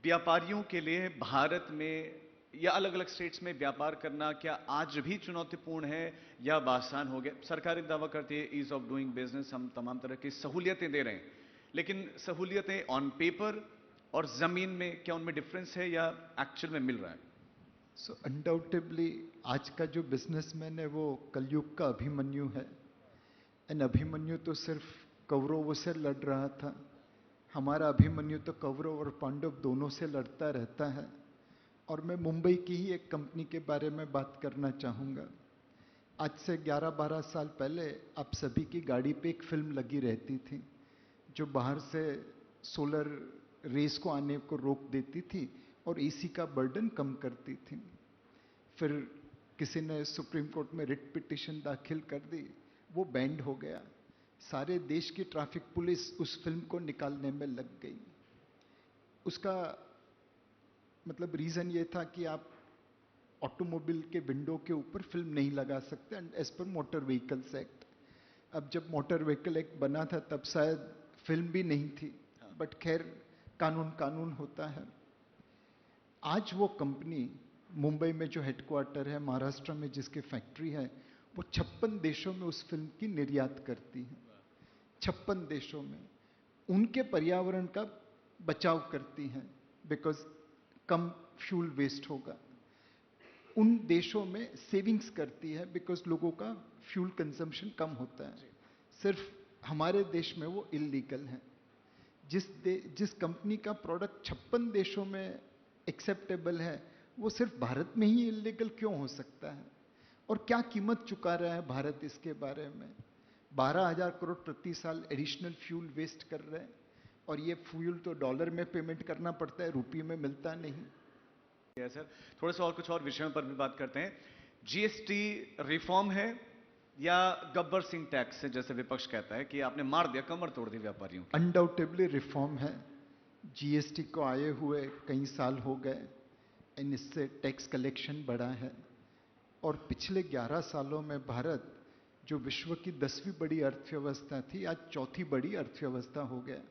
व्यापारियों के लिए भारत में या अलग अलग स्टेट्स में व्यापार करना क्या आज भी चुनौतीपूर्ण है या अब आसान हो गया? सरकार एक दावा करती है ईज ऑफ डूइंग बिजनेस, हम तमाम तरह की सहूलियतें दे रहे हैं, लेकिन सहूलियतें ऑन पेपर और जमीन में क्या उनमें डिफरेंस है या एक्चुअल में मिल रहा है? सो अनडाउटेबली आज का जो बिजनेसमैन है वो कलयुग का अभिमन्यु है। एंड अभिमन्यु तो सिर्फ कौरवों से लड़ रहा था, हमारा अभिमन्यु तो कौरव और पांडव दोनों से लड़ता रहता है। और मैं मुंबई की ही एक कंपनी के बारे में बात करना चाहूँगा। आज से 11-12 साल पहले आप सभी की गाड़ी पे एक फिल्म लगी रहती थी जो बाहर से सोलर रेस को आने को रोक देती थी और एसी का बर्डन कम करती थी। फिर किसी ने सुप्रीम कोर्ट में रिट पिटीशन दाखिल कर दी, वो बैंड हो गया। सारे देश की ट्रैफिक पुलिस उस फिल्म को निकालने में लग गई। उसका मतलब रीजन ये था कि आप ऑटोमोबाइल के विंडो के ऊपर फिल्म नहीं लगा सकते as per motor vehicles act. अब जब मोटर व्हीकल एक्ट बना था तब शायद फिल्म भी नहीं थी, बट खैर कानून होता है। आज वो कंपनी मुंबई में जो हेडक्वार्टर है, महाराष्ट्र में जिसकी फैक्ट्री है, वो 56 देशों में उस फिल्म की निर्यात करती है। 56 देशों में उनके पर्यावरण का बचाव करती है बिकॉज कम फ्यूल वेस्ट होगा। उन देशों में सेविंग्स करती है बिकॉज लोगों का फ्यूल कंजम्पशन कम होता है। सिर्फ हमारे देश में वो इलीगल है। जिस कंपनी का प्रोडक्ट 56 देशों में एक्सेप्टेबल है वो सिर्फ भारत में ही इलीगल क्यों हो सकता है? और क्या कीमत चुका रहा है भारत इसके बारे में? 12,000 करोड़ प्रति साल एडिशनल फ्यूल वेस्ट कर रहे हैं और ये फ्यूल तो डॉलर में पेमेंट करना पड़ता है, रुपये में मिलता नहीं। सर थोड़ा सा और कुछ और विषयों पर भी बात करते हैं। जीएसटी रिफॉर्म है या गब्बर सिंह टैक्स है जैसे विपक्ष कहता है कि आपने मार दिया, कमर तोड़ दी व्यापारियों की? अनडाउटेबली रिफॉर्म है। जीएसटी को आए हुए कई साल हो गए एंड इससे टैक्स कलेक्शन बढ़ा है और पिछले 11 सालों में भारत जो विश्व की 10वीं बड़ी अर्थव्यवस्था थी आज 4थी बड़ी अर्थव्यवस्था हो गया।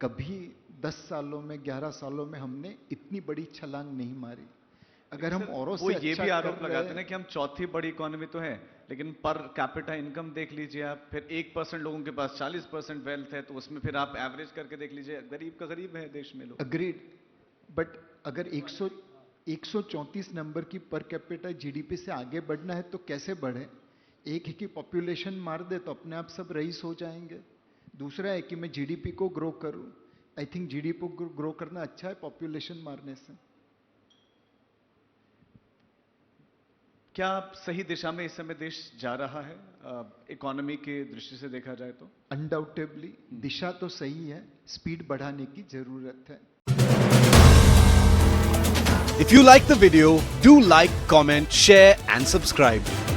कभी 10 सालों में 11 सालों में हमने इतनी बड़ी छलांग नहीं मारी। अगर हम औरों से ये भी आरोप लगाते हैं कि हम चौथी बड़ी इकोनॉमी तो है, लेकिन पर कैपिटा इनकम देख लीजिए आप, फिर 1% लोगों के पास 40% वेल्थ है, तो उसमें फिर आप एवरेज करके देख लीजिए, गरीब का गरीब है देश में लोग। अग्रीड, बट अगर 134 नंबर की पर कैपिटा जीडीपी से आगे बढ़ना है तो कैसे बढ़े? एक ही की पॉपुलेशन मार दे तो अपने आप सब रईस हो जाएंगे। दूसरा है कि मैं जीडीपी को ग्रो करूं। आई थिंक जीडीपी को ग्रो करना अच्छा है पॉपुलेशन मारने से। क्या सही दिशा में इस समय देश जा रहा है इकोनॉमी की दृष्टि से देखा जाए तो? अनडाउटेबली दिशा तो सही है, स्पीड बढ़ाने की जरूरत है। If you like the video, do like, comment, share and subscribe.